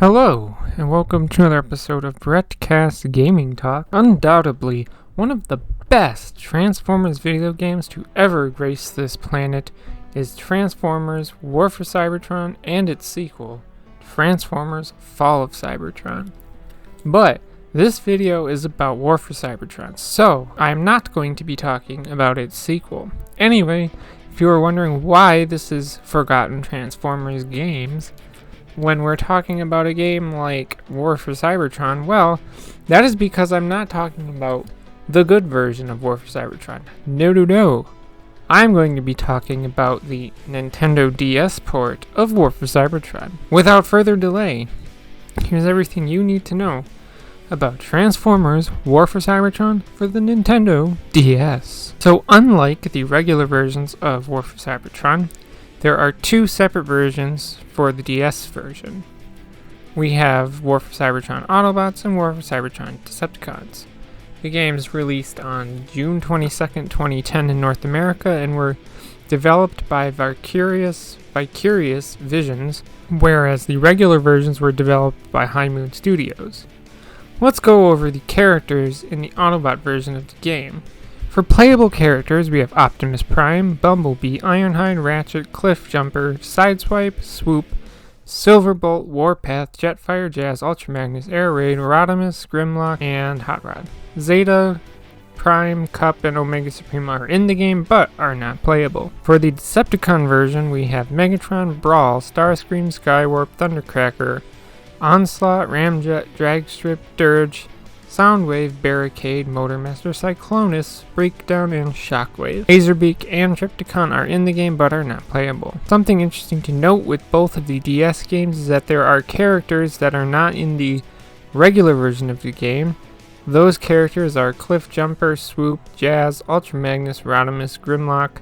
Hello, and welcome to another episode of Brettcast Gaming Talk. Undoubtedly, one of the best Transformers video games to ever grace this planet is Transformers War for Cybertron and its sequel, Transformers Fall of Cybertron. But this video is about War for Cybertron, so I'm not going to be talking about its sequel. Anyway, if you are wondering why this is Forgotten Transformers games, when we're talking about a game like War for Cybertron, well, that is because I'm not talking about the good version of War for Cybertron. No. I'm going to be talking about the Nintendo DS port of War for Cybertron. Without further delay, here's everything you need to know about Transformers War for Cybertron for the Nintendo DS. So unlike the regular versions of War for Cybertron, there are two separate versions for the DS version. We have War for Cybertron Autobots and War for Cybertron Decepticons. The games released on June 22nd, 2010 in North America and were developed by Vicarious Visions, whereas the regular versions were developed by High Moon Studios. Let's go over the characters in the Autobot version of the game. For playable characters, we have Optimus Prime, Bumblebee, Ironhide, Ratchet, Cliffjumper, Sideswipe, Swoop, Silverbolt, Warpath, Jetfire, Jazz, Ultra Magnus, Air Raid, Rodimus, Grimlock, and Hot Rod. Zeta, Prime, Cup, and Omega Supreme are in the game, but are not playable. For the Decepticon version, we have Megatron, Brawl, Starscream, Skywarp, Thundercracker, Onslaught, Ramjet, Dragstrip, Dirge, Soundwave, Barricade, Motormaster, Cyclonus, Breakdown, and Shockwave. Laserbeak and Trypticon are in the game but are not playable. Something interesting to note with both of the DS games is that there are characters that are not in the regular version of the game. Those characters are Cliffjumper, Swoop, Jazz, Ultra Magnus, Rodimus, Grimlock,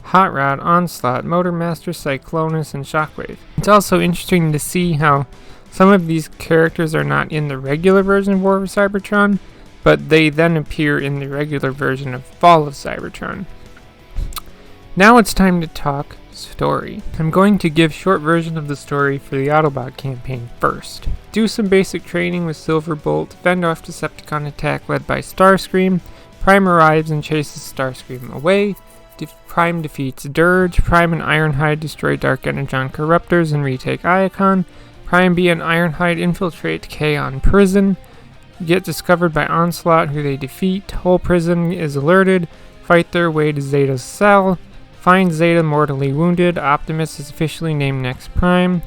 Hot Rod, Onslaught, Motormaster, Cyclonus, and Shockwave. It's also interesting to see how some of these characters are not in the regular version of War for Cybertron, but they then appear in the regular version of Fall of Cybertron. Now it's time to talk story. I'm going to give short version of the story for the Autobot campaign first. Do some basic training with Silverbolt, fend off Decepticon attack led by Starscream. Prime arrives and chases Starscream away. Prime defeats Dirge. Prime and Ironhide destroy Dark Energon Corruptors and retake Iacon. Prime B and Ironhide infiltrate Kaon Prison, get discovered by Onslaught, who they defeat. Whole prison is alerted, fight their way to Zeta's cell, find Zeta mortally wounded. Optimus is officially named Next Prime,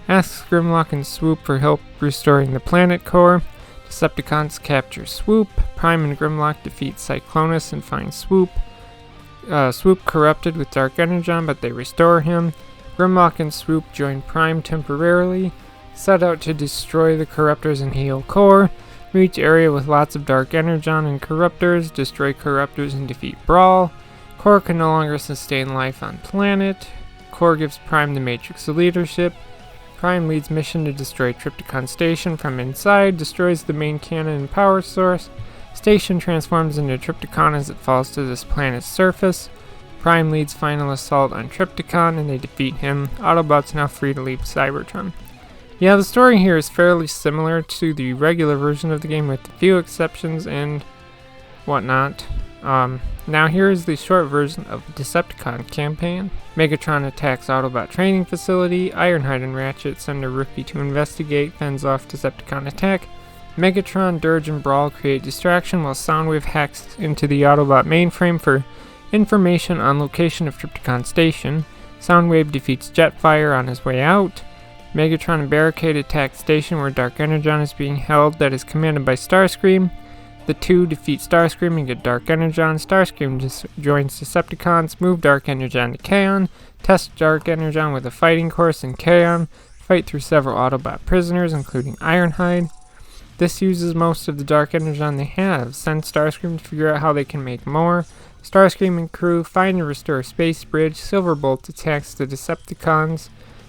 asks Grimlock and Swoop for help restoring the planet core. Decepticons capture Swoop. Prime and Grimlock defeat Cyclonus and find Swoop. Swoop corrupted with Dark Energon, but they restore him. Grimlock and Swoop join Prime temporarily, set out to destroy the Corruptors and heal Core, reach area with lots of Dark Energon and Corruptors, destroy Corruptors and defeat Brawl. Core can no longer sustain life on planet. Core gives Prime the Matrix of leadership. Prime leads mission to destroy Trypticon Station from inside, destroys the main cannon and power source. Station transforms into Trypticon as it falls to this planet's surface. Prime leads final assault on Trypticon and they defeat him. Autobots now free to leave Cybertron. Yeah, the story here is fairly similar to the regular version of the game with a few exceptions and whatnot. Now here is the short version of the Decepticon campaign. Megatron attacks Autobot training facility. Ironhide and Ratchet send a rookie to investigate, fends off Decepticon attack. Megatron, Dirge, and Brawl create distraction while Soundwave hacks into the Autobot mainframe for information on location of Trypticon Station. Soundwave defeats Jetfire on his way out. Megatron and Barricade attack Station where Dark Energon is being held that is commanded by Starscream. The two defeat Starscream and get Dark Energon. Starscream joins Decepticons, move Dark Energon to Kaon, test Dark Energon with a fighting course in Kaon, fight through several Autobot prisoners including Ironhide. This uses most of the Dark Energon they have, send Starscream to figure out how they can make more. Starscream and crew find and restore Space Bridge. Silverbolt attacks the Decepticons.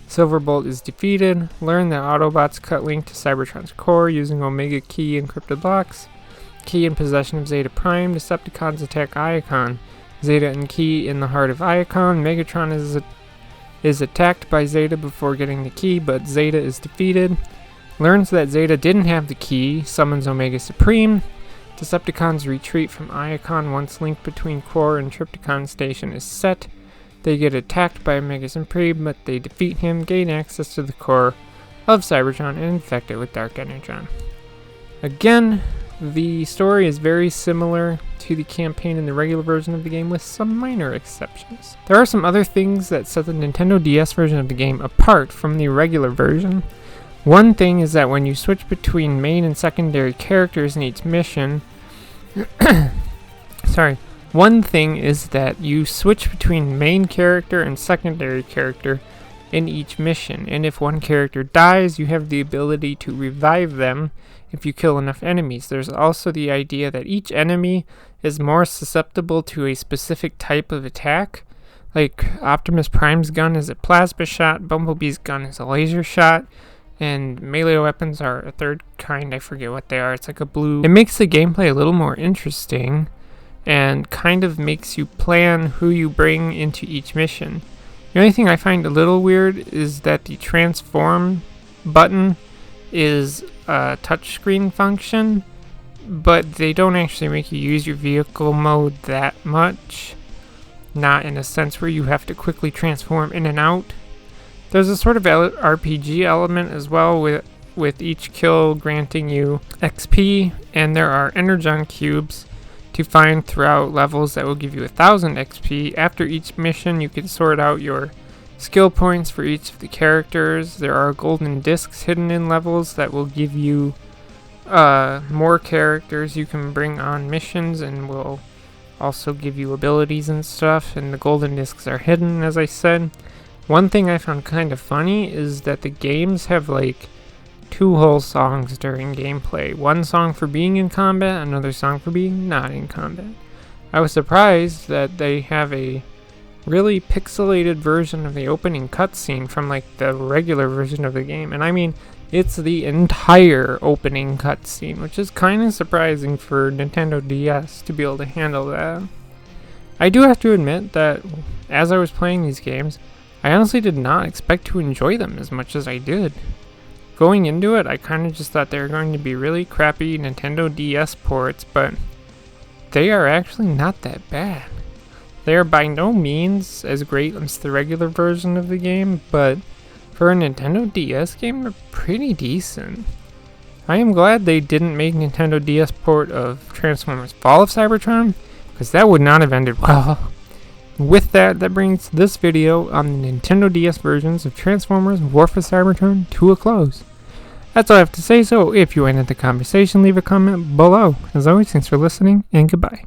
Silverbolt is defeated. Learn that Autobots cut link to Cybertron's core using Omega Key encrypted locks. Key in possession of Zeta Prime. Decepticons attack Iacon. Zeta and Key in the heart of Iacon. Megatron is attacked by Zeta before getting the key, but Zeta is defeated. learns that Zeta didn't have the key, summons Omega Supreme. Decepticons retreat from Iacon once link between Core and Trypticon Station is set. They get attacked by Omega Supreme, but they defeat him, gain access to the core of Cybertron, and infect it with Dark Energon. Again, the story is very similar to the campaign in the regular version of the game, with some minor exceptions. There are some other things that set the Nintendo DS version of the game apart from the regular version. One thing is that when you switch between main and secondary characters in each mission, one thing is that you switch between main character and secondary character in each mission, and if one character dies, you have the ability to revive them if you kill enough enemies. There's also the idea that each enemy is more susceptible to a specific type of attack. Like Optimus Prime's gun is a plasma shot, Bumblebee's gun is a laser shot, and melee weapons are a third kind, I forget what they are, it's like a blue. It makes the gameplay a little more interesting, and kind of makes you plan who you bring into each mission. The only thing I find a little weird is that the transform button is a touchscreen function, but they don't actually make you use your vehicle mode that much. Not in a sense where you have to quickly transform in and out. There's a sort of RPG element as well, with each kill granting you XP, and there are Energon cubes to find throughout levels that will give you 1,000 XP. After each mission, you can sort out your skill points for each of the characters. There are golden discs hidden in levels that will give you more characters you can bring on missions, and will also give you abilities and stuff, and the golden discs are hidden, as I said. One thing I found kind of funny is that the games have like 2 whole songs during gameplay. One song for being in combat, another song for being not in combat. I was surprised that they have a really pixelated version of the opening cutscene from like the regular version of the game. And I mean, it's the entire opening cutscene, which is kind of surprising for Nintendo DS to be able to handle that. I do have to admit that as I was playing these games, I honestly did not expect to enjoy them as much as I did. Going into it, I kind of just thought they were going to be really crappy Nintendo DS ports, but they are actually not that bad. They are by no means as great as the regular version of the game, but for a Nintendo DS game, they're pretty decent. I am glad they didn't make Nintendo DS port of Transformers Fall of Cybertron, because that would not have ended well. With that brings this video on the Nintendo DS versions of Transformers War for Cybertron to a close. That's all I have to say, so if you entered the conversation, leave a comment below. As always, thanks for listening, and goodbye.